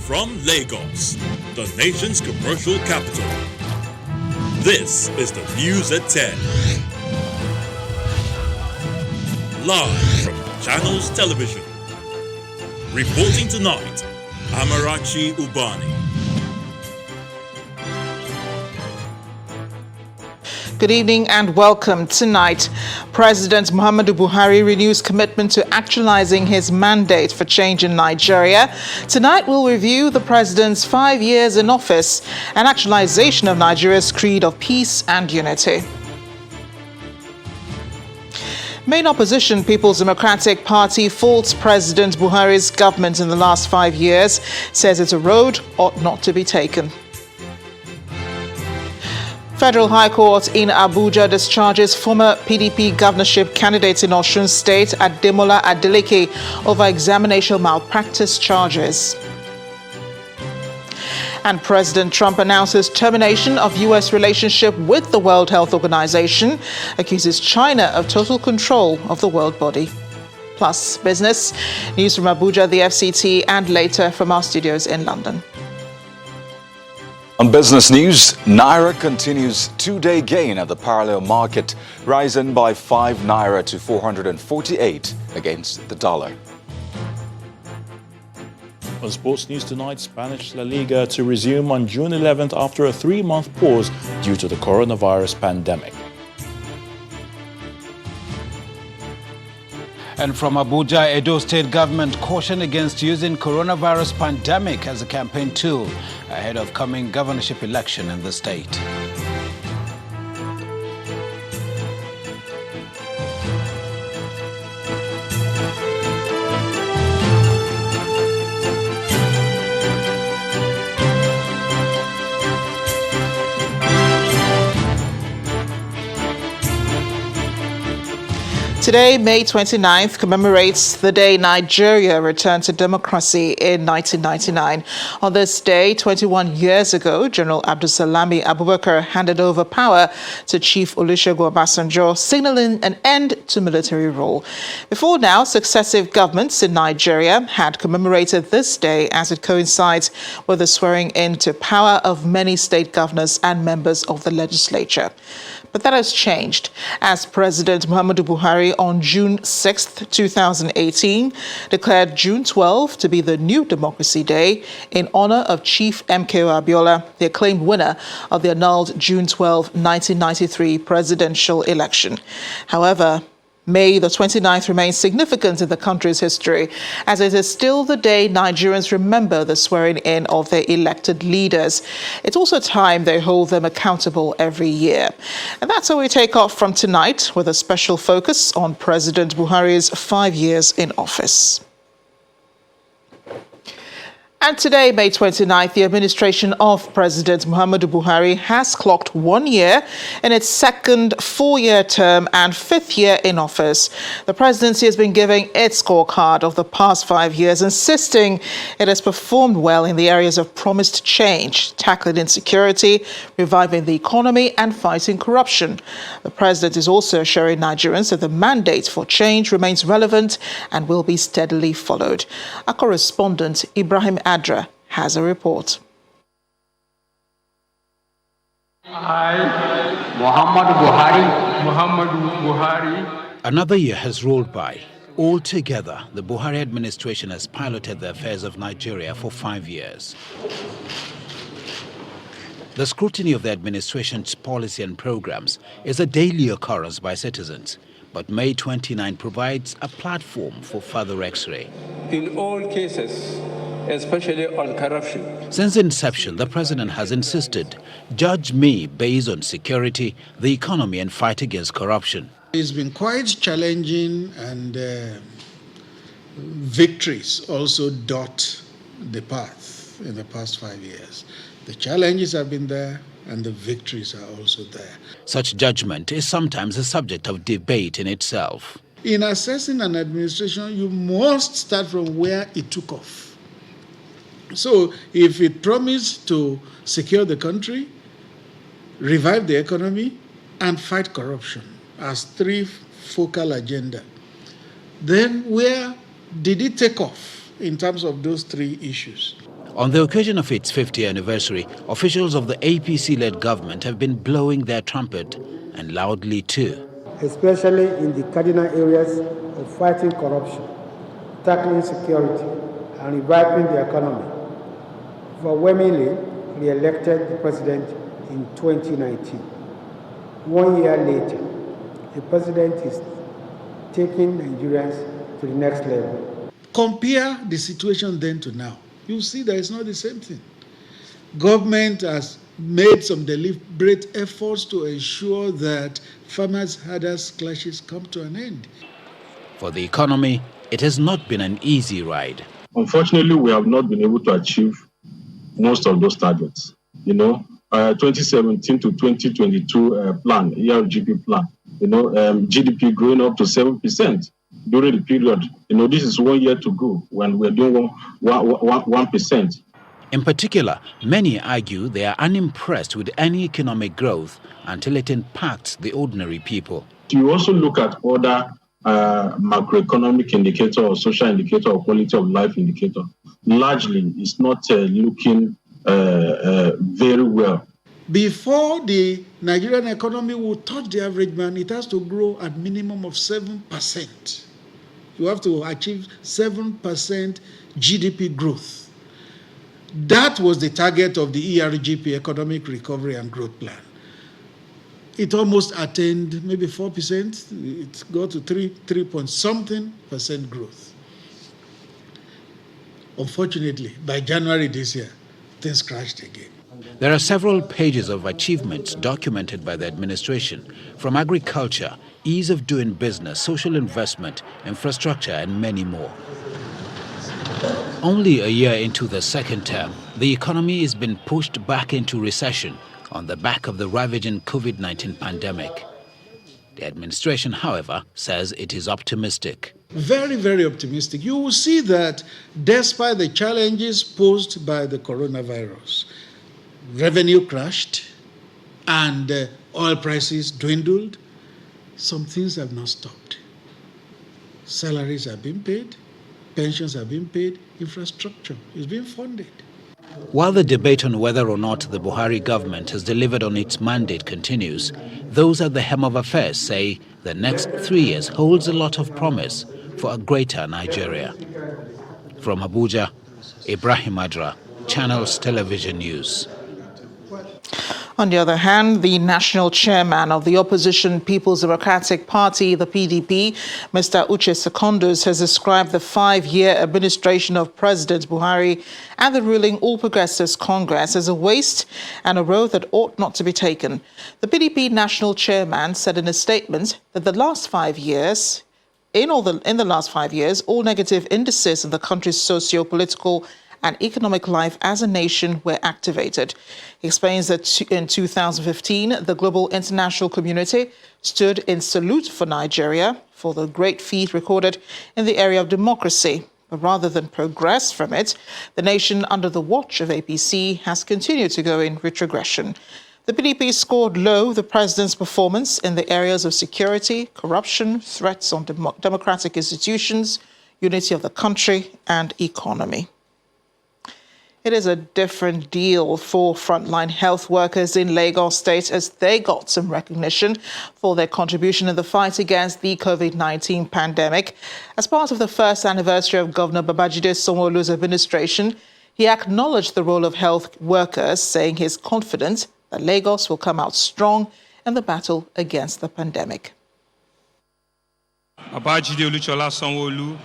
From Lagos, the nation's commercial capital, this is the News at 10. Live from Channels Television. Reporting tonight, Amarachi Ubani. Good evening and welcome. Tonight, President Muhammadu Buhari renews commitment to actualizing his mandate for change in Nigeria. Tonight, we'll review the president's 5 years in office and actualization of Nigeria's creed of peace and unity. Main opposition People's Democratic Party faults President Buhari's government in the last 5 years, says it's a road ought not to be taken. Federal High Court in Abuja discharges former PDP governorship candidate in Osun State, Ademola Adeleke, over examination malpractice charges. And President Trump announces termination of U.S. relationship with the World Health Organization, accuses China of total control of the world body. Plus, business, news from Abuja, the FCT, and later from our studios in London. On business news, Naira continues two-day gain at the parallel market, rising by 5 Naira to 448 against the dollar. On sports news tonight, Spanish La Liga to resume on June 11th after a 3-month pause due to the coronavirus pandemic. And from Abuja, Edo State government cautioned against using coronavirus pandemic as a campaign tool ahead of coming governorship election in the state. Today, May 29th, commemorates the day Nigeria returned to democracy in 1999. On this day, 21 years ago, General Abdulsalami Abubakar handed over power to Chief Olusegun Obasanjo, signaling an end to military rule. Before now, successive governments in Nigeria had commemorated this day as it coincides with the swearing in to power of many state governors and members of the legislature. But that has changed as President Muhammadu Buhari on June 6, 2018, declared June 12 to be the new Democracy Day in honor of Chief MKO Abiola, the acclaimed winner of the annulled June 12, 1993 presidential election. However, May the 29th remains significant in the country's history, as it is still the day Nigerians remember the swearing in of their elected leaders. It's also time they hold them accountable every year. And that's how we take off from tonight, with a special focus on President Buhari's 5 years in office. And today, May 29th, the administration of President Muhammadu Buhari has clocked 1 year in its second 4-year term and 5th year in office. The presidency has been giving its scorecard of the past 5 years, insisting it has performed well in the areas of promised change, tackling insecurity, reviving the economy, and fighting corruption. The president is also assuring Nigerians that the mandate for change remains relevant and will be steadily followed. Our correspondent, Ibrahim Adra, has a report. Muhammadu Buhari. Another year has rolled by. Altogether, the Buhari administration has piloted the affairs of Nigeria for 5 years. The scrutiny of the administration's policy and programs is a daily occurrence by citizens, but May 29 provides a platform for further X-ray. In all cases, especially on corruption. Since inception, the president has insisted, judge me based on security, the economy, and fight against corruption. It's been quite challenging, and victories also dot the path in the past 5 years. The challenges have been there, and the victories are also there. Such judgment is sometimes a subject of debate in itself. In assessing an administration, you must start from where it took off. So if it promised to secure the country, revive the economy, and fight corruption as 3 focal agenda, then where did it take off in terms of those 3 issues? On the occasion of its 50th anniversary, officials of the APC-led government have been blowing their trumpet, and loudly too. Especially in the cardinal areas of fighting corruption, tackling security, and reviving the economy. Overwhelmingly re-elected the president in 2019. 1 year later, the president is taking Nigerians to the next level. Compare the situation then to now. You see that it's not the same thing. Government has made some deliberate efforts to ensure that farmers-herders clashes come to an end. For the economy, it has not been an easy ride. Unfortunately, we have not been able to achieve most of those targets. 2017 to 2022 plan, ERGP plan, GDP growing up to 7% during the period. This is 1 year to go when we're doing 1%. In particular, many argue they are unimpressed with any economic growth until it impacts the ordinary people. You also look at other macroeconomic indicator or social indicator or quality of life indicator. Largely, it's not looking very well. Before the Nigerian economy will touch the average man, it has to grow at minimum of 7%. You have to achieve 7% GDP growth. That was the target of the ERGP, Economic Recovery and Growth Plan. It almost attained maybe 4%. It got to 3 point something percent growth. Unfortunately, by January this year, things crashed again. There are several pages of achievements documented by the administration, from agriculture, ease of doing business, social investment, infrastructure, and many more. Only a year into the second term, the economy has been pushed back into recession on the back of the ravaging COVID-19 pandemic. The administration, however, says it is optimistic. Very, very optimistic. You will see that despite the challenges posed by the coronavirus, revenue crashed and oil prices dwindled, some things have not stopped. Salaries have been paid, pensions have been paid, infrastructure is being funded. While the debate on whether or not the Buhari government has delivered on its mandate continues, those at the helm of affairs say the next 3 years holds a lot of promise for a greater Nigeria. From Abuja, Ibrahim Adra, Channels Television News. On the other hand, the national chairman of the opposition People's Democratic Party, the PDP, Mr. Uche Secondus, has described the 5-year administration of President Buhari and the ruling All Progressives Congress as a waste and a road that ought not to be taken. The PDP national chairman said in a statement that in the last 5 years, all negative indices in the country's socio-political and economic life as a nation were activated. He explains that in 2015, the global international community stood in salute for Nigeria for the great feat recorded in the area of democracy. But rather than progress from it, the nation under the watch of APC has continued to go in retrogression. The PDP scored low the president's performance in the areas of security, corruption, threats on democratic institutions, unity of the country, and economy. It is a different deal for frontline health workers in Lagos State as they got some recognition for their contribution in the fight against the COVID-19 pandemic. As part of the first anniversary of Governor Babajide Sanwo-Olu's administration, he acknowledged the role of health workers, saying he's confident that Lagos will come out strong in the battle against the pandemic. Babajide Oluchola Sanwo-Olu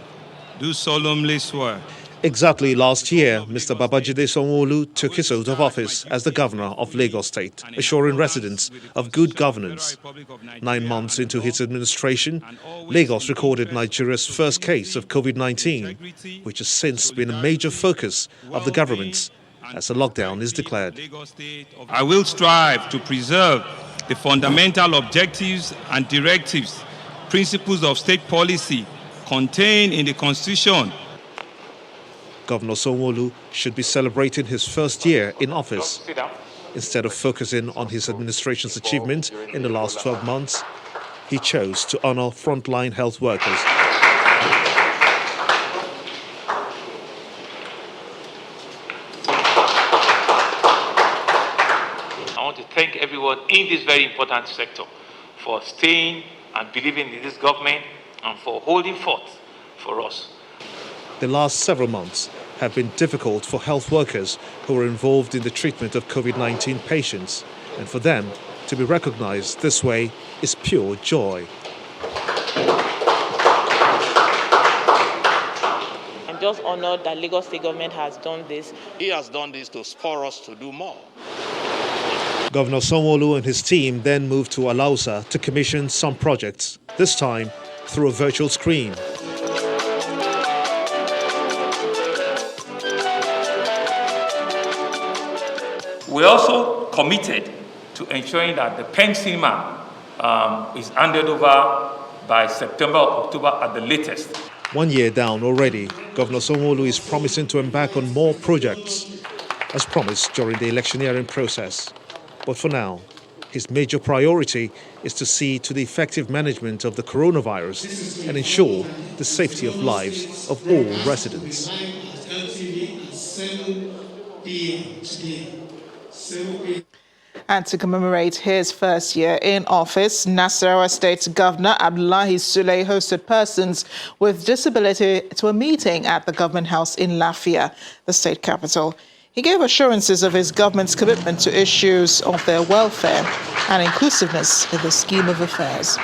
do solemnly swear. Exactly last year, Mr. Babajide Sanwo-Olu took his oath of office as the governor of Lagos State, assuring residents of good governance. 9 months into his administration, Lagos recorded Nigeria's first case of COVID-19, which has since been a major focus of the government as a lockdown is declared. I will strive to preserve the fundamental objectives and directives, principles of state policy contained in the Constitution. Governor Sanwo-Olu should be celebrating his first year in office. Instead of focusing on his administration's achievement in the last 12 months, he chose to honor frontline health workers. everyone in this very important sector for staying and believing in this government and for holding forth for us. The last several months have been difficult for health workers who were involved in the treatment of COVID-19 patients, and for them to be recognized this way is pure joy. I'm just honored that Lagos State government has done this. He has done this to spur us to do more. Governor Sanwo-Olu and his team then moved to Alausa to commission some projects, this time through a virtual screen. We're also committed to ensuring that the Pen Cinema is handed over by September or October at the latest. 1 year down already, Governor Sanwo-Olu is promising to embark on more projects, as promised during the electioneering process. But for now, his major priority is to see to the effective management of the coronavirus and ensure the safety of lives of all residents. And to commemorate his first year in office, Nasarawa State Governor Abdullahi Sule hosted persons with disability to a meeting at the Government House in Lafia, the state capital. He gave assurances of his government's commitment to issues of their welfare and inclusiveness in the scheme of affairs.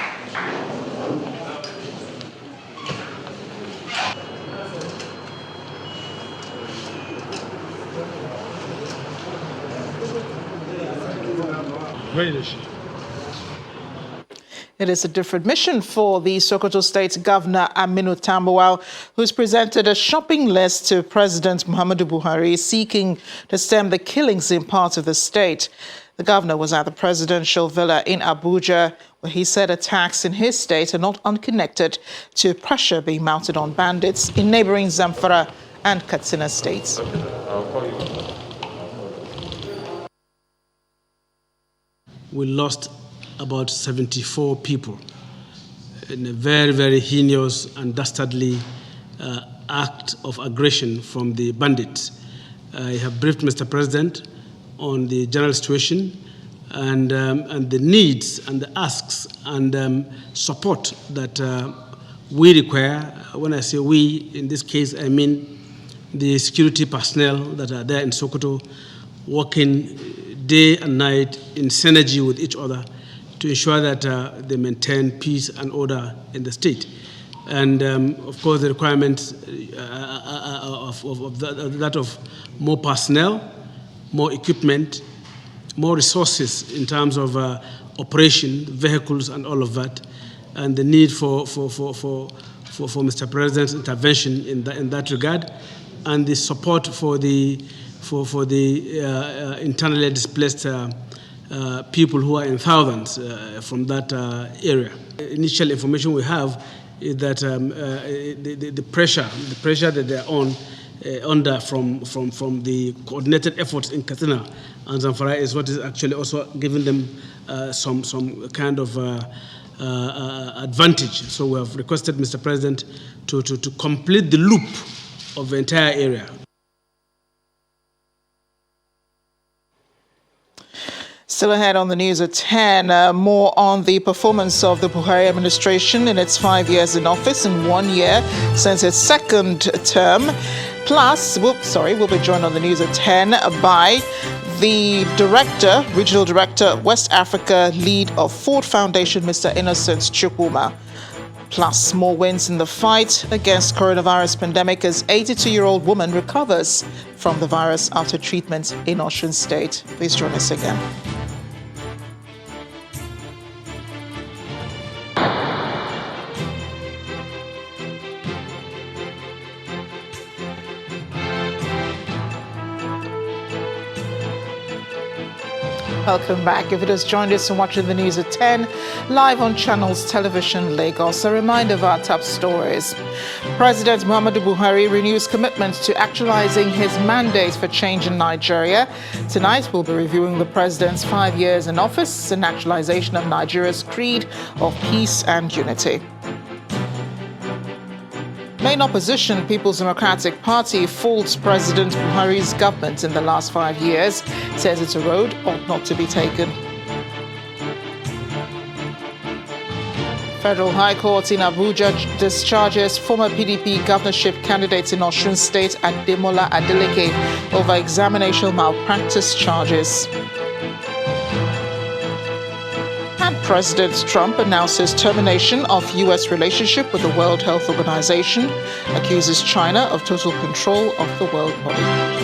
It is a different mission for the Sokoto State Governor Aminu Tambuwal, who's presented a shopping list to President Muhammadu Buhari seeking to stem the killings in parts of the state. The governor was at the presidential villa in Abuja, where he said attacks in his state are not unconnected to pressure being mounted on bandits in neighboring Zamfara and Katsina states. We lost about 74 people in a very, very heinous and dastardly act of aggression from the bandits. I have briefed Mr. President on the general situation and the needs and the asks and support that we require. When I say we, in this case, I mean the security personnel that are there in Sokoto, working day and night in synergy with each other to ensure that they maintain peace and order in the state. And of course, the requirements of that of more personnel, more equipment, more resources in terms of operation, vehicles, and all of that, and the need for Mr. President's intervention in that regard, and the support for the internally displaced people who are in thousands from that area. Initial information we have is that the pressure that they're under from the coordinated efforts in Katsina and Zamfara is what is actually also giving them some kind of advantage. So we have requested Mr. President to complete the loop of the entire area. Still ahead on the news at 10, more on the performance of the Buhari administration in its 5 years in office and 1 year since its second term. Plus, we'll be joined on the news at 10 by the regional director, West Africa lead of Ford Foundation, Mr. Innocent Chukwuma. Plus, more wins in the fight against coronavirus pandemic as 82-year-old woman recovers from the virus after treatment in Osun State. Please join us again. Welcome back. If it has joined us and watching the news at 10, live on Channels Television Lagos, a reminder of our top stories. President Muhammadu Buhari renews commitment to actualizing his mandate for change in Nigeria. Tonight, we'll be reviewing the president's 5 years in office and actualization of Nigeria's creed of peace and unity. Main opposition, People's Democratic Party, faults President Buhari's government in the last 5 years, says it's a road ought not to be taken. Federal High Court in Abuja discharges former PDP governorship candidate in Osun State Ademola Adeleke over examination malpractice charges. And President Trump announces termination of U.S. relationship with the World Health Organization, accuses China of total control of the world body.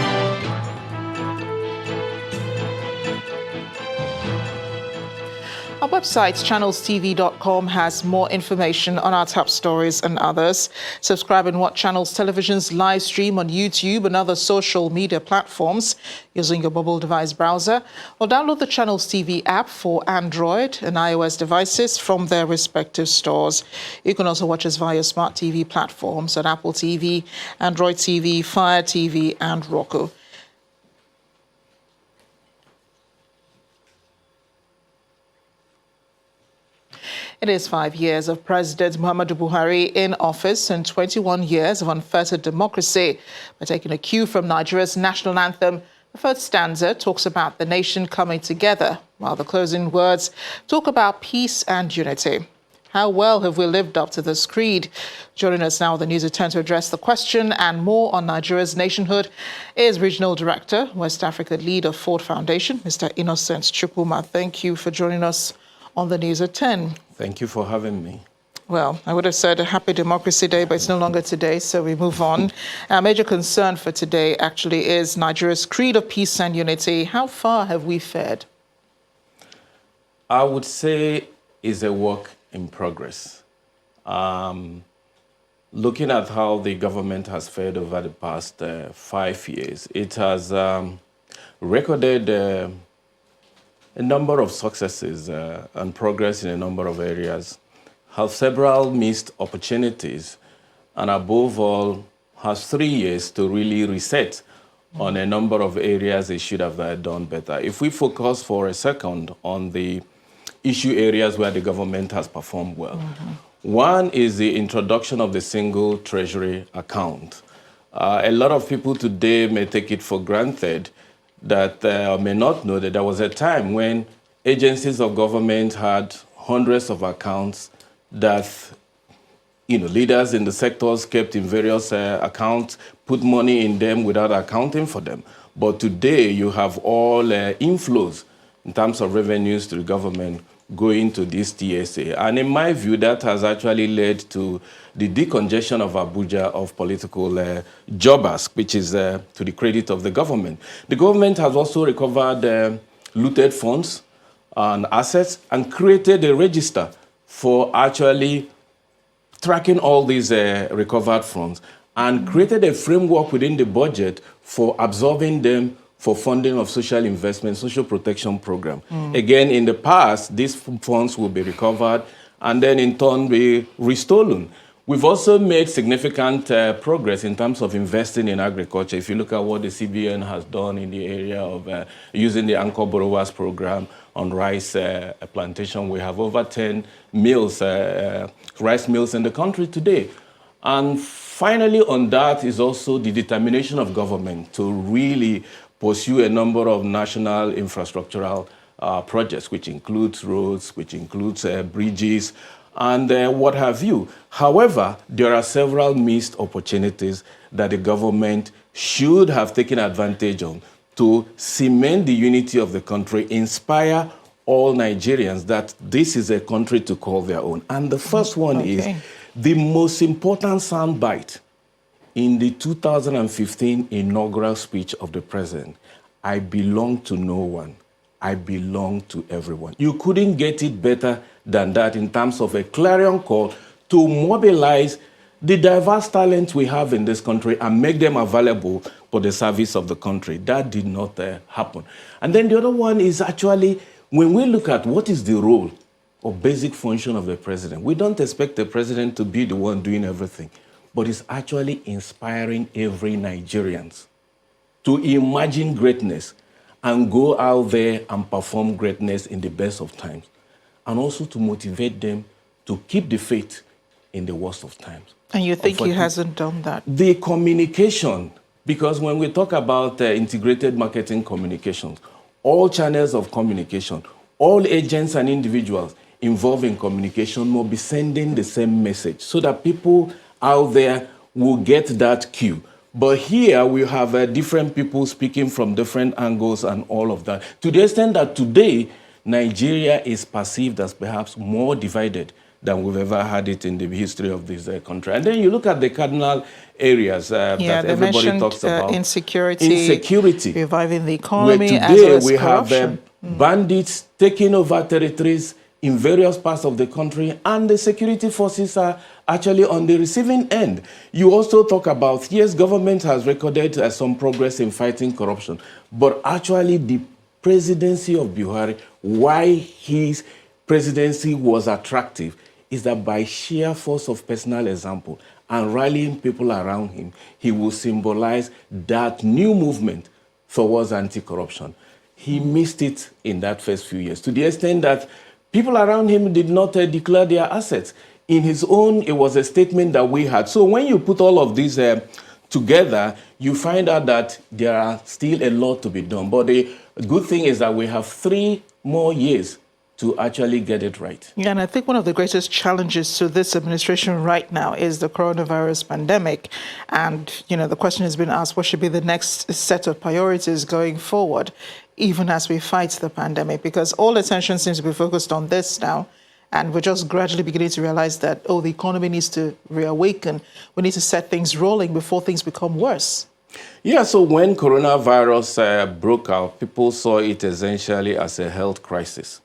Our website, channelstv.com, has more information on our top stories and others. Subscribe and watch Channels Television's live stream on YouTube and other social media platforms using your mobile device browser, or download the Channels TV app for Android and iOS devices from their respective stores. You can also watch us via smart TV platforms on Apple TV, Android TV, Fire TV, and Roku. It is 5 years of President Muhammadu Buhari in office and 21 years of unfettered democracy. By taking a cue from Nigeria's national anthem, the first stanza talks about the nation coming together, while the closing words talk about peace and unity. How well have we lived up to this creed? Joining us now with the News at 10 to address the question and more on Nigeria's nationhood is Regional Director, West Africa Lead of Ford Foundation, Mr. Innocent Chukwuma. Thank you for joining us on the News at 10. Thank you for having me. Well, I would have said a happy Democracy Day, but it's no longer today, so we move on. Our major concern for today actually is Nigeria's creed of peace and unity. How far have we fared? I would say it's a work in progress. Looking at how the government has fared over the past 5 years, it has recorded a number of successes and progress in a number of areas, have several missed opportunities, and above all, has 3 years to really reset on a number of areas they should have done better. If we focus for a second on the issue areas where the government has performed well, one is the introduction of the single treasury account. A lot of people today may take it for granted that may not know that there was a time when agencies of government had hundreds of accounts that leaders in the sectors kept in various accounts, put money in them without accounting for them. But today you have all inflows in terms of revenues to the government going to this TSA. And in my view, that has actually led to the decongestion of Abuja of political jobbers, which is to the credit of the government. The government has also recovered looted funds and assets and created a register for actually tracking all these recovered funds and created a framework within the budget for absorbing them for funding of social investment, social protection program. Again, in the past, these funds will be recovered and then in turn be restolen. We've also made significant progress in terms of investing in agriculture. If you look at what the CBN has done in the area of using the Anchor Borrowers program on rice plantation, we have over 10 mills, rice mills in the country today. And finally on that is also the determination of government to really pursue a number of national infrastructural projects, which includes roads, which includes bridges, and what have you. However, there are several missed opportunities that the government should have taken advantage of to cement the unity of the country, inspire all Nigerians that this is a country to call their own. And the first one is the most important soundbite in the 2015 inaugural speech of the president. I belong to no one. I belong to everyone. You couldn't get it better than that in terms of a clarion call to mobilize the diverse talents we have in this country and make them available for the service of the country. That did not happen. And then the other one is actually, when we look at what is the role or basic function of the president, we don't expect the president to be the one doing everything, but it's actually inspiring every Nigerian to imagine greatness and go out there and perform greatness in the best of times, and also to motivate them to keep the faith in the worst of times. And you think he hasn't done that? The communication, because when we talk about integrated marketing communications, all channels of communication, all agents and individuals involved in communication will be sending the same message so that people out there will get that cue. But here we have different people speaking from different angles and all of that, to the extent that today Nigeria is perceived as perhaps more divided than we've ever had it in the history of this country. And then you look at the cardinal areas that everybody talks about. Insecurity, reviving the economy, where today as well as corruption. Have bandits taking over territories in various parts of the country, and the security forces are actually on the receiving end. You also talk about, yes, government has recorded some progress in fighting corruption, but actually the presidency of Buhari, why his presidency was attractive, is that by sheer force of personal example and rallying people around him, he will symbolize that new movement towards anti-corruption. He missed it in that first few years, to the extent that people around him did not declare their assets. In his own, it was a statement that we had. So when you put all of these together, you find out that there are still a lot to be done. But the good thing is that we have 3 more years to actually get it right. Yeah, and I think one of the greatest challenges to this administration right now is the coronavirus pandemic. And, the question has been asked, what should be the next set of priorities going forward, even as we fight the pandemic? Because all attention seems to be focused on this now. And we're just gradually beginning to realize that, the economy needs to reawaken. We need to set things rolling before things become worse. Yeah, so when coronavirus broke out, people saw it essentially as a health crisis.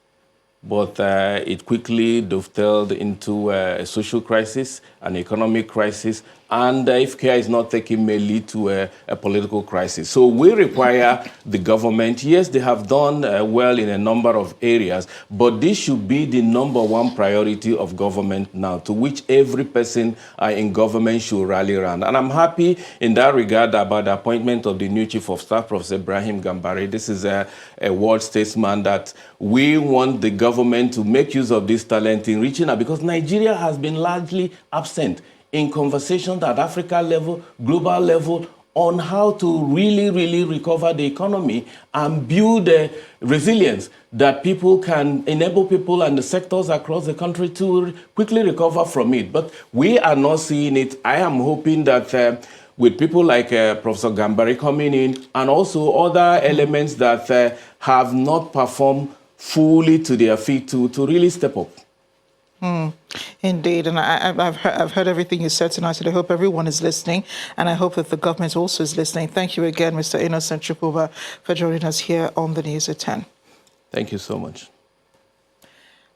But it quickly dovetailed into a social crisis, an economic crisis, and if care is not taken, may lead to a political crisis. So we require the government, yes, they have done well in a number of areas, but this should be the #1 priority of government now, to which every person in government should rally around. And I'm happy in that regard about the appointment of the new Chief of Staff, Professor Ibrahim Gambari. This is a world statesman that we want the government to make use of this talent in reaching out, because Nigeria has been largely absent in conversations at Africa level, global level, on how to really recover the economy and build a resilience that people can enable people and the sectors across the country to quickly recover from it. But we are not seeing it. I am hoping that with people like Professor Gambari coming in, and also other elements that have not performed fully to their feet, to really step up. Indeed, and I've heard everything you said tonight, and I hope everyone is listening, and I hope that the government also is listening. Thank you again, Mr. Innocent Chukwuba, for joining us here on the News at 10. Thank you so much.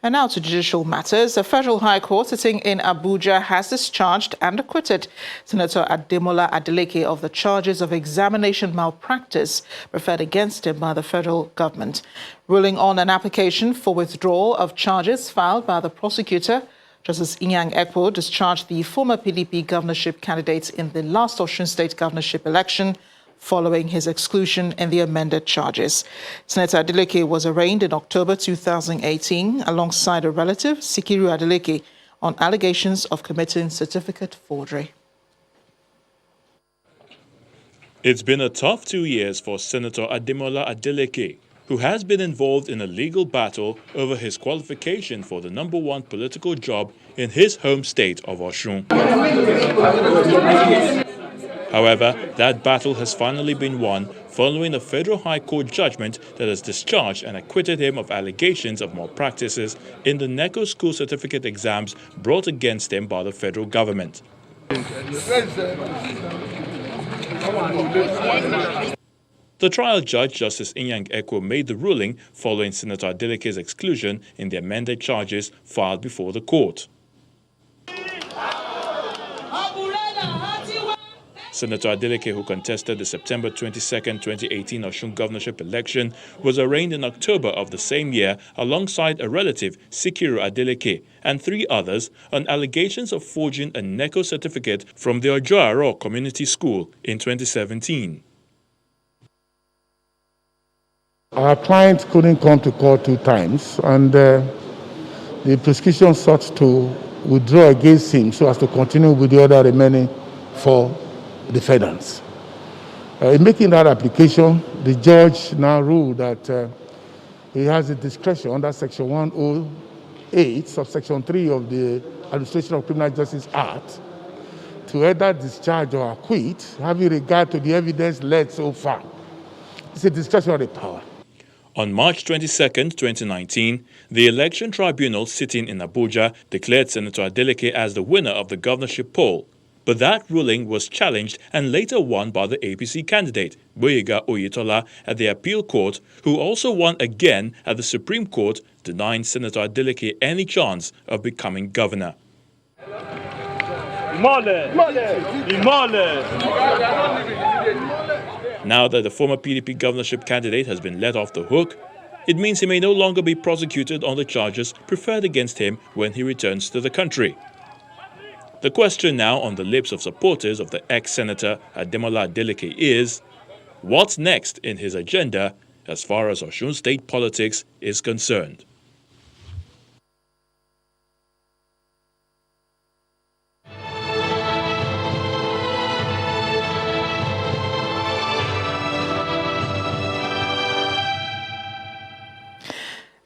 And now to judicial matters. The Federal High Court sitting in Abuja has discharged and acquitted Senator Ademola Adeleke of the charges of examination malpractice preferred against him by the federal government. Ruling on an application for withdrawal of charges filed by the prosecutor, Justice Inyang Ekwo discharged the former PDP governorship candidate in the last Osun State governorship election, following his exclusion in the amended charges. Senator Adeleke was arraigned in October 2018 alongside a relative, Sikiru Adeleke, on allegations of committing certificate forgery. It's been a tough 2 years for Senator Ademola Adeleke, who has been involved in a legal battle over his qualification for the #1 political job in his home state of Osun. However, that battle has finally been won following a federal high court judgment that has discharged and acquitted him of allegations of malpractices in the NECO school certificate exams brought against him by the federal government. The trial judge, Justice Inyang Ekwo, made the ruling following Senator Adeleke's exclusion in the amended charges filed before the court. Senator Adeleke, who contested the September 22, 2018 Osun governorship election, was arraigned in October of the same year alongside a relative, Sikiru Adeleke, and 3 others on allegations of forging a NECO certificate from the Ojoaro Community School in 2017. Our client couldn't come to court 2 times, and the prosecution sought to withdraw against him so as to continue with the other remaining 4 defendants. In making that application, the judge now ruled that he has the discretion under Section 102 8, subsection 3 of the Administration of Criminal Justice Act, to either discharge or acquit, having regard to the evidence led so far. It's a discretionary power. On March 22, 2019, the Election Tribunal sitting in Abuja declared Senator Adeleke as the winner of the governorship poll. But that ruling was challenged and later won by the APC candidate, Boyega Oyetola, at the appeal court, who also won again at the Supreme Court, denying Senator Adeleke any chance of becoming governor. Now that the former PDP governorship candidate has been let off the hook, it means he may no longer be prosecuted on the charges preferred against him when he returns to the country. The question now on the lips of supporters of the ex-senator Ademola Adeleke is, what's next in his agenda as far as Osun State politics is concerned?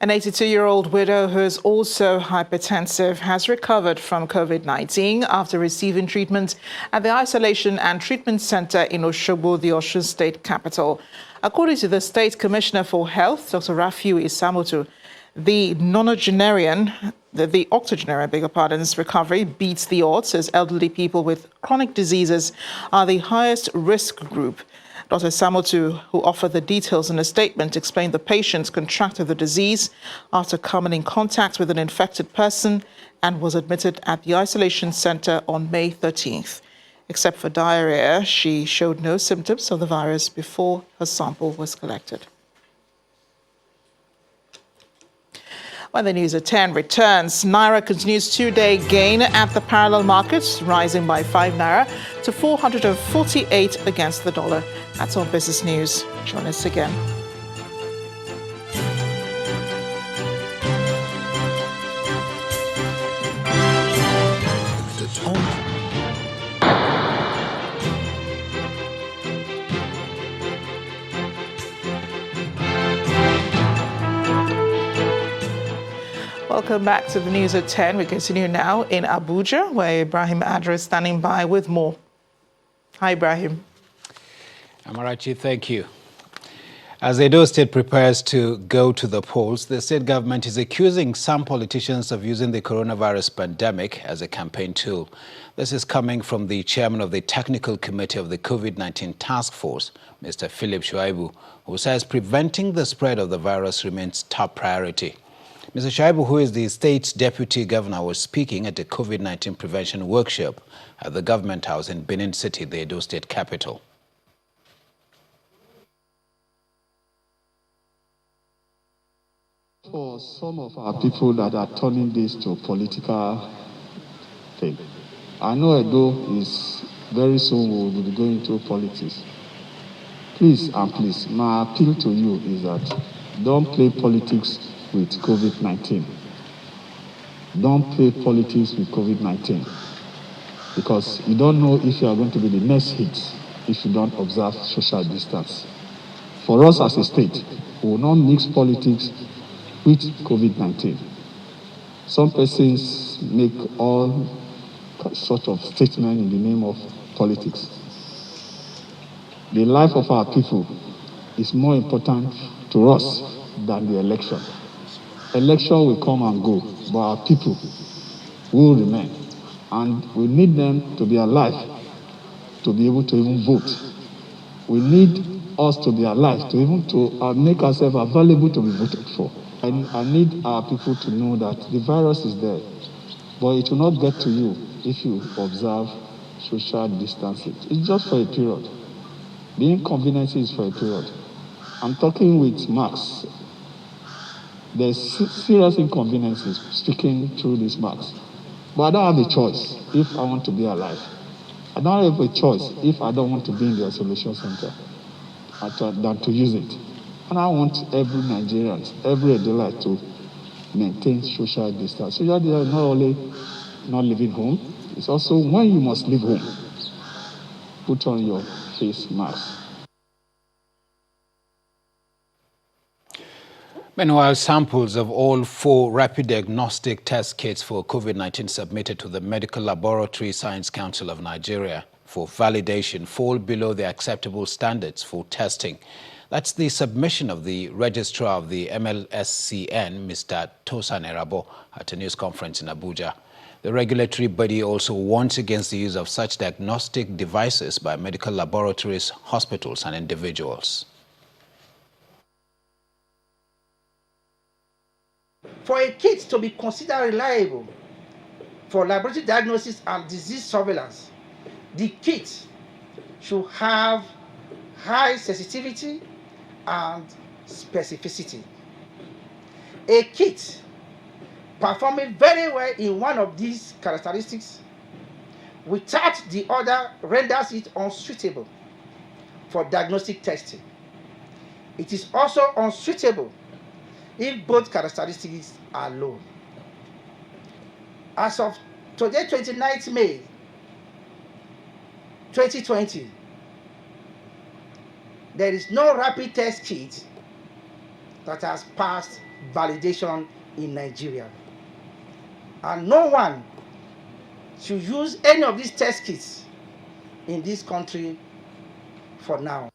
An 82-year-old widow who is also hypertensive has recovered from COVID-19 after receiving treatment at the Isolation and Treatment Center in Osogbo, the Osun State capital. According to the State Commissioner for Health, Dr. Rafiu Isamutu, the octogenarian's recovery beats the odds, as elderly people with chronic diseases are the highest risk group. Dr. Samotu, who offered the details in a statement, explained the patient contracted the disease after coming in contact with an infected person and was admitted at the isolation center on May 13th. Except for diarrhea, she showed no symptoms of the virus before her sample was collected. When the news at 10 returns, Naira continues two-day gain at the parallel markets, rising by 5 Naira to 448 against the dollar. That's all business news. Join us again. Welcome back to the news at 10. We continue now in Abuja, where Ibrahim Adra is standing by with more. Hi, Ibrahim. Amarachi, thank you. As Edo State prepares to go to the polls, the state government is accusing some politicians of using the coronavirus pandemic as a campaign tool. This is coming from the chairman of the Technical Committee of the COVID-19 Task Force, Mr. Philip Shuaibu, who says preventing the spread of the virus remains top priority. Mr. Shuaibu, who is the state's deputy governor, was speaking at the COVID-19 prevention workshop at the Government House in Benin City, the Edo State capital. For some of our people that are turning this to a political thing, I know Edo is very soon will be going into politics. Please and please, my appeal to you is that don't play politics with COVID-19. Don't play politics with COVID-19, because you don't know if you are going to be the next hit if you don't observe social distance. For us as a state, we will not mix politics with COVID-19. Some persons make all sorts of statements in the name of politics. The life of our people is more important to us than the election. Election will come and go, but our people will remain. And we need them to be alive to be able to even vote. We need us to be alive to even to make ourselves available to be voted for. I need our people to know that the virus is there, but it will not get to you if you observe social distancing. It's just for a period. The inconvenience is for a period. I'm talking with Max. There's serious inconveniences speaking through these marks. But I don't have a choice if I want to be alive. I don't have a choice if I don't want to be in the isolation center than to use it. And I want every Nigerian, every Edolite to maintain social distance. Social distance is not only not leaving home, it's also when you must leave home, put on your face mask. Meanwhile, samples of all 4 rapid diagnostic test kits for COVID-19 submitted to the Medical Laboratory Science Council of Nigeria for validation fall below the acceptable standards for testing. That's the submission of the registrar of the MLSCN, Mr. Tosan Erabo, at a news conference in Abuja. The regulatory body also warns against the use of such diagnostic devices by medical laboratories, hospitals, and individuals. For a kit to be considered reliable for laboratory diagnosis and disease surveillance, the kit should have high sensitivity and specificity. A kit performing very well in one of these characteristics without the other renders it unsuitable for diagnostic testing. It is also unsuitable if both characteristics are low. As of today, 29th May 2020, there is no rapid test kit that has passed validation in Nigeria. And no one should use any of these test kits in this country for now.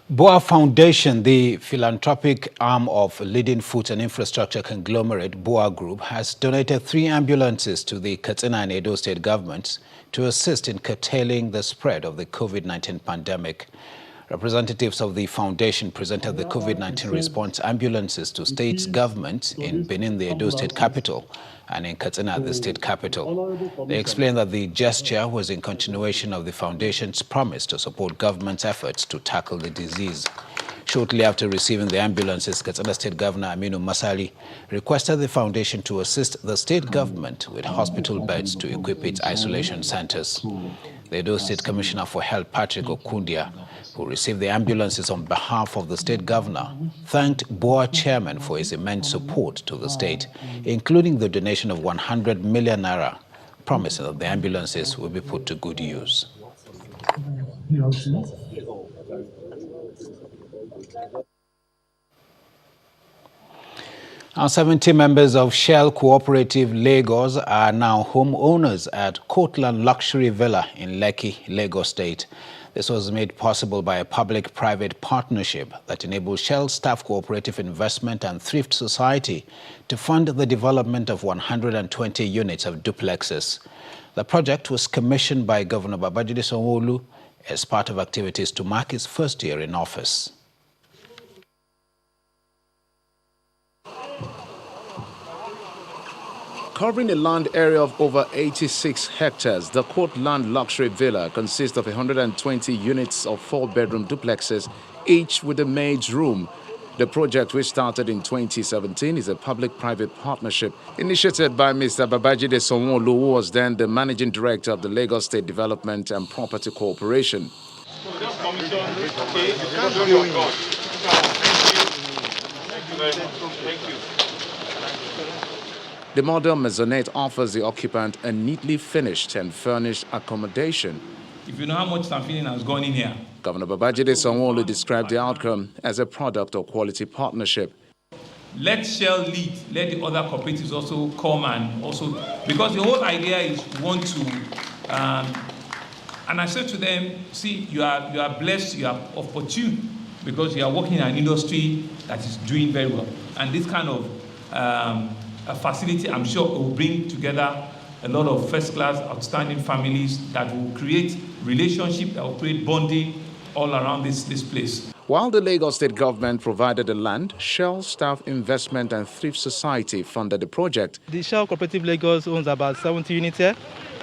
BOA Foundation, the philanthropic arm of leading food and infrastructure conglomerate BOA Group, has donated 3 ambulances to the Katsina and Edo State governments to assist in curtailing the spread of the COVID-19 pandemic. Representatives of the foundation presented the COVID-19 response ambulances to state governments in Benin, the Edo State capital, and in Katsina, the state capital. They explained that the gesture was in continuation of the foundation's promise to support government's efforts to tackle the disease. Shortly after receiving the ambulances, Katsina State Governor Aminu Masari requested the foundation to assist the state government with hospital beds to equip its isolation centers. The Edo State Commissioner for Health, Patrick Okundia, who received the ambulances on behalf of the state governor, thanked BOA chairman for his immense support to the state, including the donation of 100 million naira, promising that the ambulances will be put to good use. Now, 70 members of Shell Cooperative Lagos are now homeowners at Courtland Luxury Villa in Lekki, Lagos State. This was made possible by a public-private partnership that enables Shell Staff Cooperative Investment and Thrift Society to fund the development of 120 units of duplexes. The project was commissioned by Governor Babajide Sanwo-Olu as part of activities to mark his first year in office. Covering a land area of over 86 hectares, the Courtland Luxury Villa consists of 120 units of 4-bedroom duplexes, each with a maid's room. The project, which started in 2017, is a public-private partnership initiated by Mr. Babajide Sanwo-Olu, who was then the managing director of the Lagos State Development and Property Corporation. Thank you. The modern maisonette offers the occupant a neatly finished and furnished accommodation. If you know how much Sanfini has gone in here. Governor Babajide Sanwo-Olu described the outcome as a product of quality partnership. Let Shell lead, let the other cooperatives also come and also, because the whole idea is we want to, and I said to them, see, you are blessed, you are opportune, because you are working in an industry that is doing very well. And this kind of a facility, I'm sure, will bring together a lot of first-class, outstanding families that will create relationships, that will create bonding all around this place. While the Lagos State government provided the land, Shell Staff Investment and Thrift Society funded the project. The Shell Cooperative Lagos owns about 70 units here,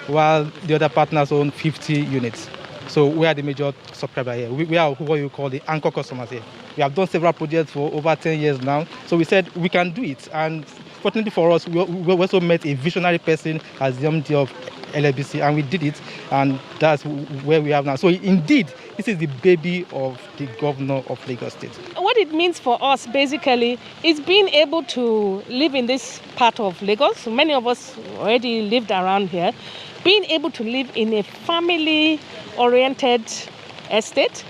while the other partners own 50 units. So we are the major subscriber here. We are what you call the anchor customers here. We have done several projects for over 10 years now. So we said we can do it. And fortunately for us, we also met a visionary person as the MD of LABC, and we did it. And that's where we are now. So indeed, this is the baby of the governor of Lagos State. What it means for us, basically, is being able to live in this part of Lagos. Many of us already lived around here. Being able to live in a family-oriented estate,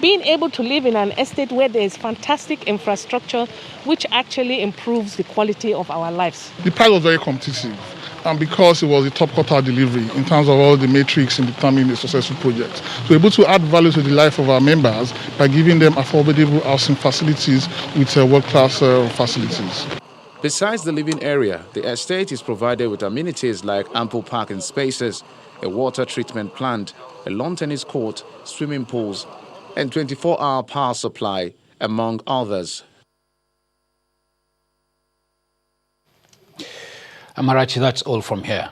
being able to live in an estate where there is fantastic infrastructure, which actually improves the quality of our lives. The price was very competitive, and because it was a top quartile delivery in terms of all the metrics in determining a successful project. So we're able to add value to the life of our members by giving them affordable housing facilities with world-class facilities. Besides the living area, the estate is provided with amenities like ample parking spaces, a water treatment plant, a lawn tennis court, swimming pools, and 24-hour power supply, among others. Amarachi, that's all from here.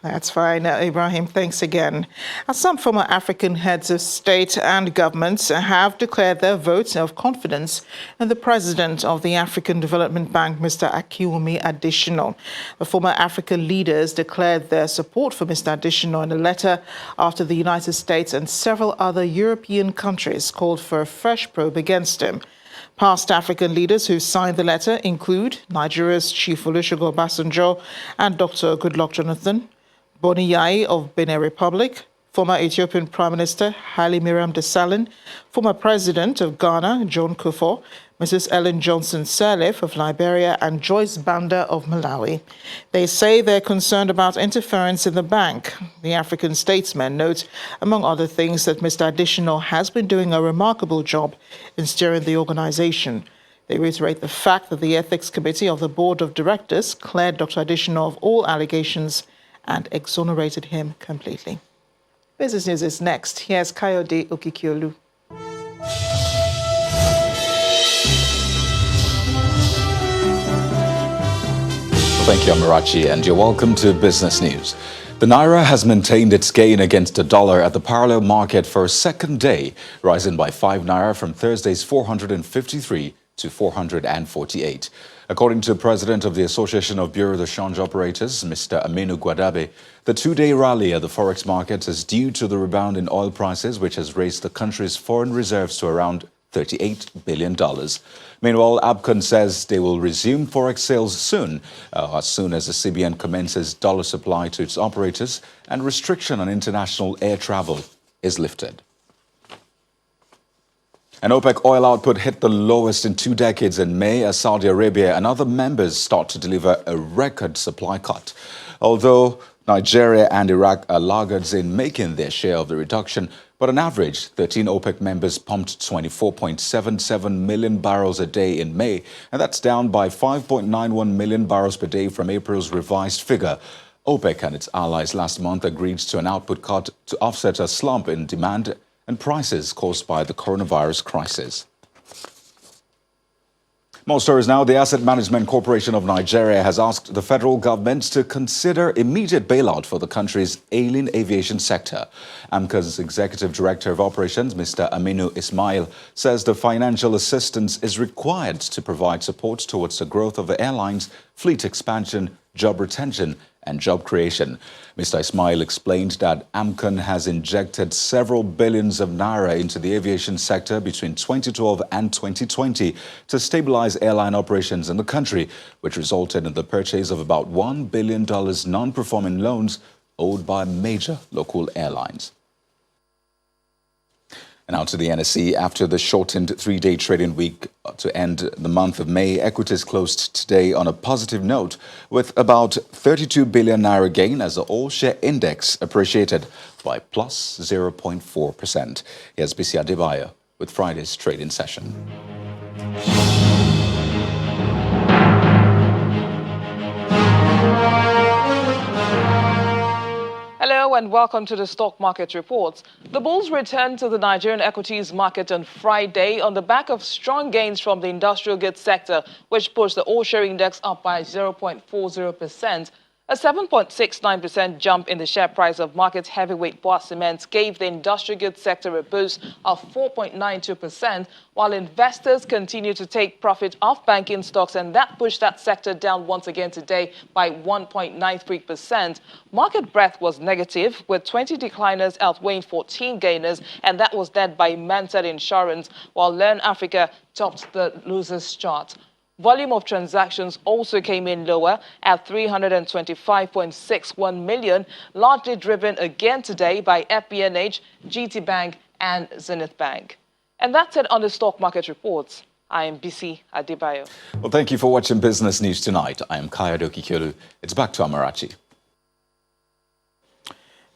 That's fine, Ibrahim. Thanks again. Some former African heads of state and governments have declared their votes of confidence in the president of the African Development Bank, Mr. Akiwumi Adesina. The former African leaders declared their support for Mr. Adesina in a letter after the United States and several other European countries called for a fresh probe against him. Past African leaders who signed the letter include Nigeria's Chief Olusegun Obasanjo and Dr. Goodluck Jonathan, Boni Yayi of Benin Republic, former Ethiopian Prime Minister Haile Mariam Desalegn, former President of Ghana John Kufuor, Mrs. Ellen Johnson Sirleaf of Liberia, and Joyce Banda of Malawi. They say they're concerned about interference in the bank. The African statesmen note, among other things, that Mr. Adesina has been doing a remarkable job in steering the organization. They reiterate the fact that the Ethics Committee of the Board of Directors cleared Dr. Adesina of all allegations and exonerated him completely. Business News is next. Here's Kayode Okikiolu. Thank you, Amarachi, and you're welcome to Business News. The Naira has maintained its gain against the dollar at the parallel market for a second day, rising by 5 Naira from Thursday's 453 to 448. According to the President of the Association of Bureau de Change Operators, Mr. Aminu Gwadabe, the two-day rally at the forex market is due to the rebound in oil prices, which has raised the country's foreign reserves to around $38 billion. Meanwhile, ABCON says they will resume forex sales soon as the CBN commences dollar supply to its operators and restriction on international air travel is lifted. And OPEC oil output hit the lowest in 2 decades in May as Saudi Arabia and other members start to deliver a record supply cut. Although Nigeria and Iraq are laggards in making their share of the reduction, but on average, 13 OPEC members pumped 24.77 million barrels a day in May, and that's down by 5.91 million barrels per day from April's revised figure. OPEC and its allies last month agreed to an output cut to offset a slump in demand and prices caused by the coronavirus crisis. More stories now. The Asset Management Corporation of Nigeria has asked the federal government to consider immediate bailout for the country's ailing aviation sector. AMCA's Executive Director of Operations, Mr. Aminu Ismail, says the financial assistance is required to provide support towards the growth of the airlines, fleet expansion, job retention, and job creation. Mr. Ismail explained that AMCON has injected several billions of naira into the aviation sector between 2012 and 2020 to stabilize airline operations in the country, which resulted in the purchase of about $1 billion non-performing loans owed by major local airlines. And now to the NSE. After the shortened 3-day trading week to end the month of May, equities closed today on a positive note with about 32 billion naira gain as the all-share index appreciated by plus 0.4%. Here's Bisi Adebayo with Friday's trading session. Hello and welcome to the Stock Market Reports. The bulls returned to the Nigerian equities market on Friday on the back of strong gains from the industrial goods sector, which pushed the all-share index up by 0.40%. A 7.69% jump in the share price of market heavyweight Boa Cement gave the industrial goods sector a boost of 4.92%, while investors continue to take profit off banking stocks, and that pushed that sector down once again today by 1.93%. Market breadth was negative, with 20 decliners outweighing 14 gainers, and that was led by Mansard Insurance, while Learn Africa topped the losers chart. Volume of transactions also came in lower at 325.61 million, largely driven again today by FBNH, GT Bank and Zenith Bank. And that's it on the stock market reports. I am BC Adebayo. Well, thank you for watching Business News Tonight. I am Kayode Okikolu. It's back to Amarachi.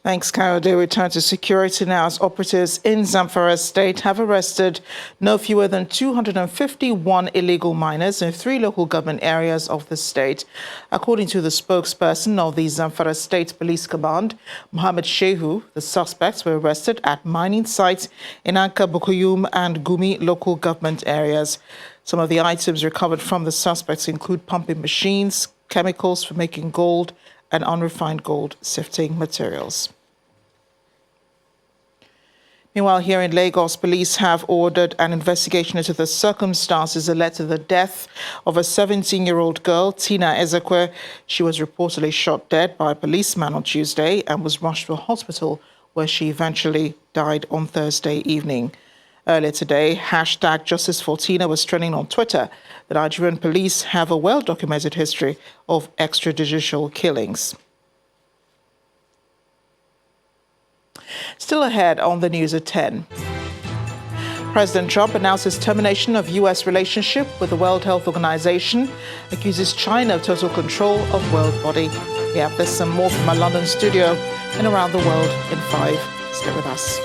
Thanks, Kyle. They return to security now as operatives in Zamfara State have arrested no fewer than 251 illegal miners in 3 local government areas of the state. According to the spokesperson of the Zamfara State Police Command, Mohammed Shehu, the suspects were arrested at mining sites in Anka, Bukuyum and Gumi local government areas. Some of the items recovered from the suspects include pumping machines, chemicals for making gold, and unrefined gold sifting materials. Meanwhile, here in Lagos, police have ordered an investigation into the circumstances that led to the death of a 17-year-old girl, Tina Ezekwe. She was reportedly shot dead by a policeman on Tuesday and was rushed to a hospital where she eventually died on Thursday evening. Earlier today, hashtag Justice for Tina was trending on Twitter. The Nigerian police have a well-documented history of extrajudicial killings. Still ahead on the news at 10. President Trump announces termination of U.S. relationship with the World Health Organization, accuses China of total control of world body. We have this and more from our London studio and around the world in 5. Stay with us.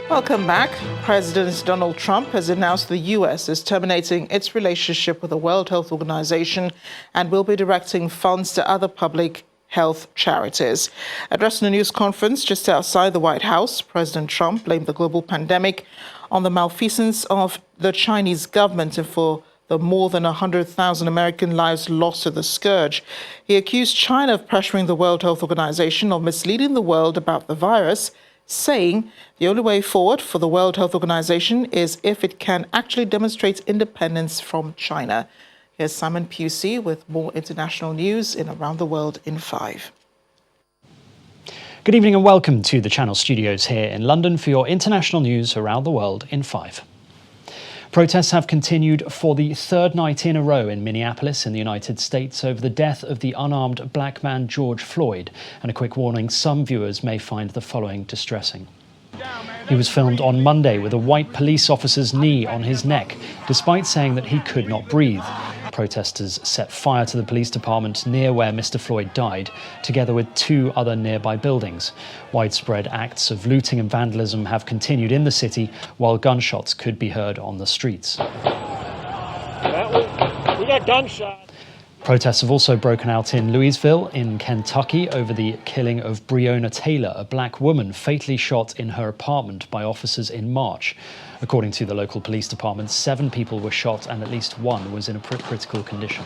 Welcome back. President Donald Trump has announced the U.S. is terminating its relationship with the World Health Organization and will be directing funds to other public health charities. Addressing a news conference just outside the White House, President Trump blamed the global pandemic on the malfeasance of the Chinese government and for the more than 100,000 American lives lost to the scourge. He accused China of pressuring the World Health Organization of misleading the world about the virus, saying the only way forward for the World Health Organization is if it can actually demonstrate independence from China. Here's Simon Pusey with more international news in Around the World in 5. Good evening and welcome to the Channel Studios here in London for your international news around the world in 5. Protests have continued for the 3rd night in a row in Minneapolis in the United States over the death of the unarmed black man George Floyd. And a quick warning, some viewers may find the following distressing. He was filmed on Monday with a white police officer's knee on his neck, despite saying that he could not breathe. Protesters set fire to the police department near where Mr. Floyd died, together with 2 other nearby buildings. Widespread acts of looting and vandalism have continued in the city, while gunshots could be heard on the streets. We got gunshots. Protests have also broken out in Louisville, in Kentucky, over the killing of Breonna Taylor, a black woman fatally shot in her apartment by officers in March. According to the local police department, 7 people were shot and at least 1 was in a critical condition.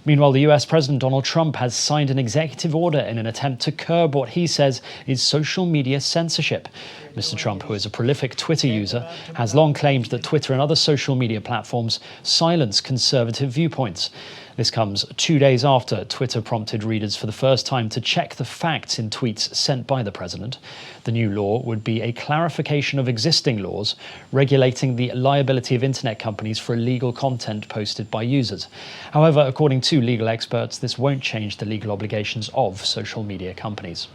Meanwhile, the US President Donald Trump has signed an executive order in an attempt to curb what he says is social media censorship. Mr. Trump, who is a prolific Twitter user, has long claimed that Twitter and other social media platforms silence conservative viewpoints. This comes 2 days after Twitter prompted readers for the first time to check the facts in tweets sent by the president. The new law would be a clarification of existing laws regulating the liability of internet companies for illegal content posted by users. However, according to legal experts, this won't change the legal obligations of social media companies.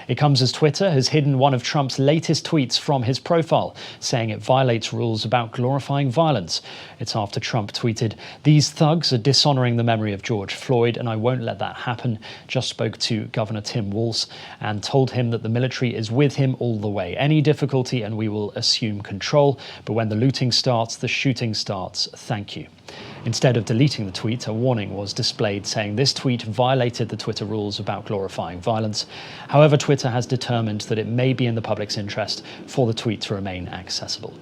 It comes as Twitter has hidden one of Trump's latest tweets from his profile, saying it violates rules about glorifying violence. It's after Trump tweeted, "These thugs are dishonoring the memory of George Floyd, and I won't let that happen. Just spoke to Governor Tim Walz and told him that the military is with him all the way. Any difficulty and we will assume control. But when the looting starts, the shooting starts. Thank you." Instead of deleting the tweet, a warning was displayed saying this tweet violated the Twitter rules about glorifying violence. However, Twitter has determined that it may be in the public's interest for the tweet to remain accessible.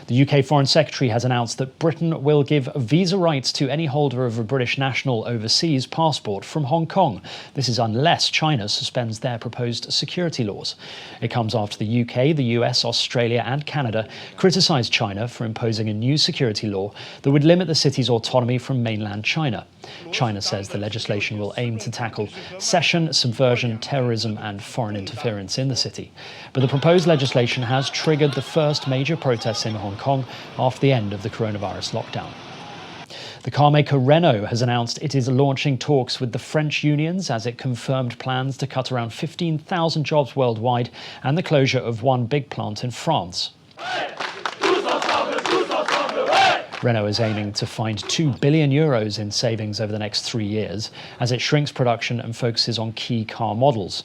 The UK Foreign Secretary has announced that Britain will give visa rights to any holder of a British national overseas passport from Hong Kong. This is unless China suspends their proposed security laws. It comes after the UK, the US, Australia and Canada criticised China for imposing a new security law that would limit the city's autonomy from mainland China. China says the legislation will aim to tackle secession, subversion, terrorism and foreign interference in the city. But the proposed legislation has triggered the first major protests in Hong Kong after the end of the coronavirus lockdown. The car maker Renault has announced it is launching talks with the French unions as it confirmed plans to cut around 15,000 jobs worldwide and the closure of one big plant in France. Renault is aiming to find €2 billion in savings over the next 3 years as it shrinks production and focuses on key car models.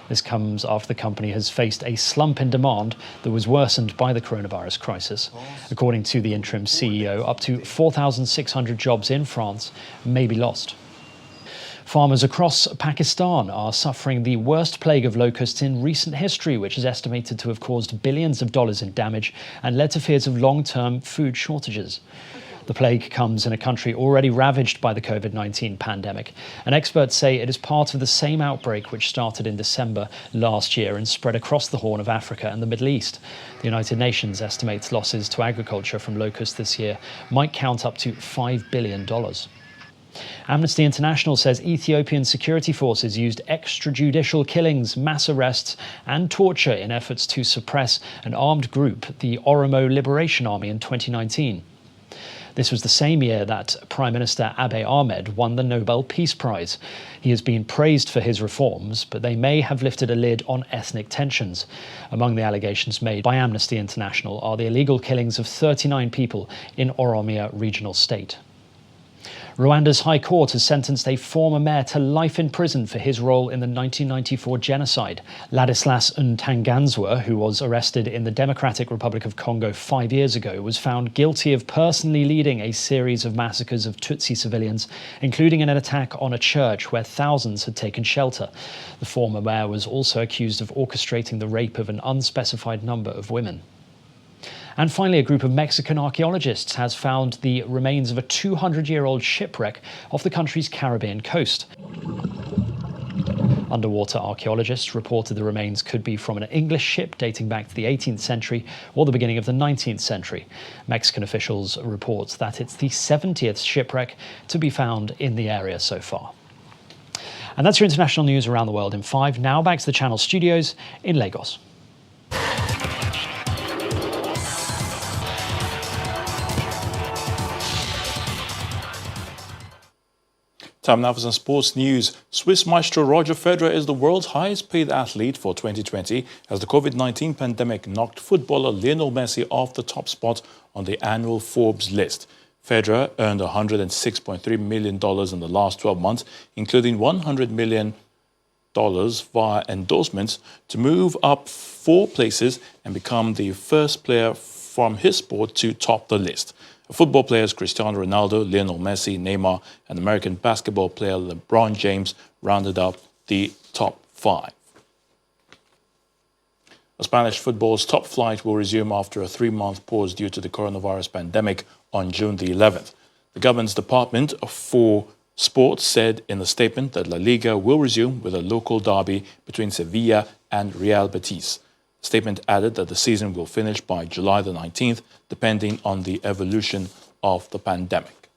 This comes after the company has faced a slump in demand that was worsened by the coronavirus crisis. According to the interim CEO, up to 4,600 jobs in France may be lost. Farmers across Pakistan are suffering the worst plague of locusts in recent history, which is estimated to have caused billions of dollars in damage and led to fears of long-term food shortages. The plague comes in a country already ravaged by the COVID-19 pandemic, and experts say it is part of the same outbreak which started in December last year and spread across the Horn of Africa and the Middle East. The United Nations estimates losses to agriculture from locusts this year might count up to $5 billion. Amnesty International says Ethiopian security forces used extrajudicial killings, mass arrests and torture in efforts to suppress an armed group, the Oromo Liberation Army, in 2019. This was the same year that Prime Minister Abiy Ahmed won the Nobel Peace Prize. He has been praised for his reforms, but they may have lifted a lid on ethnic tensions. Among the allegations made by Amnesty International are the illegal killings of 39 people in Oromia Regional State. Rwanda's High Court has sentenced a former mayor to life in prison for his role in the 1994 genocide. Ladislas Ntanganzwa, who was arrested in the Democratic Republic of Congo 5 years ago, was found guilty of personally leading a series of massacres of Tutsi civilians, including an attack on a church where thousands had taken shelter. The former mayor was also accused of orchestrating the rape of an unspecified number of women. And finally, a group of Mexican archaeologists has found the remains of a 200-year-old shipwreck off the country's Caribbean coast. Underwater archaeologists reported the remains could be from an English ship dating back to the 18th century or the beginning of the 19th century. Mexican officials report that it's the 70th shipwreck to be found in the area so far. And that's your international news around the world in 5. Now back to the Channel studios in Lagos. Time now for some sports news. Swiss maestro Roger Federer is the world's highest paid athlete for 2020 as the COVID-19 pandemic knocked footballer Lionel Messi off the top spot on the annual Forbes list. Federer earned $106.3 million in the last 12 months, including $100 million via endorsements, to move up 4 places and become the first player from his sport to top the list. Football players Cristiano Ronaldo, Lionel Messi, Neymar, and American basketball player LeBron James rounded up the top 5. Spanish football's top flight will resume after a 3-month pause due to the coronavirus pandemic on June the 11th. The government's Department for Sports said in a statement that La Liga will resume with a local derby between Sevilla and Real Betis. The statement added that the season will finish by July the 19th, depending on the evolution of the pandemic.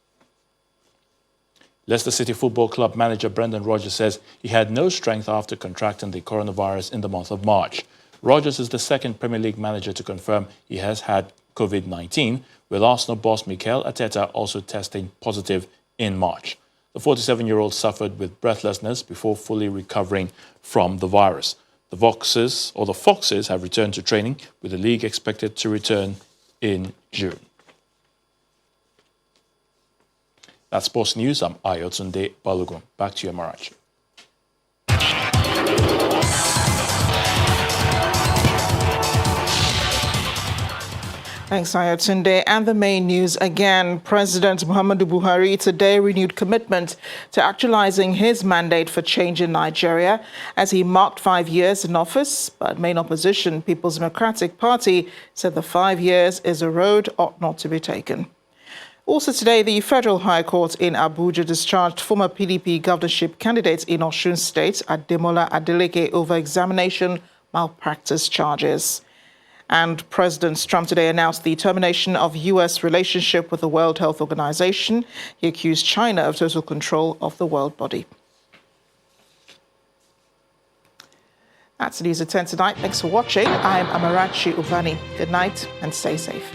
Leicester City Football Club manager Brendan Rodgers says he had no strength after contracting the coronavirus in the month of March. Rodgers is the second Premier League manager to confirm he has had COVID-19, with Arsenal boss Mikel Arteta also testing positive in March. The 47-year-old suffered with breathlessness before fully recovering from the virus. The Foxes have returned to training, with the league expected to return in June. That's sports news. I'm Ayotunde Balogun. Back to you, Amarachi. Thanks, Ayotunde. And the main news again. President Muhammadu Buhari today renewed commitment to actualizing his mandate for change in Nigeria as he marked 5 years in office. But main opposition, People's Democratic Party, said the 5 years is a road ought not to be taken. Also today, the Federal High Court in Abuja discharged former PDP governorship candidate in Osun State, Ademola Adeleke, over examination malpractice charges. And President Trump today announced the termination of U.S. relationship with the World Health Organization. He accused China of total control of the world body. That's the news at 10 tonight. Thanks for watching. I'm Amarachi Ubani. Good night and stay safe.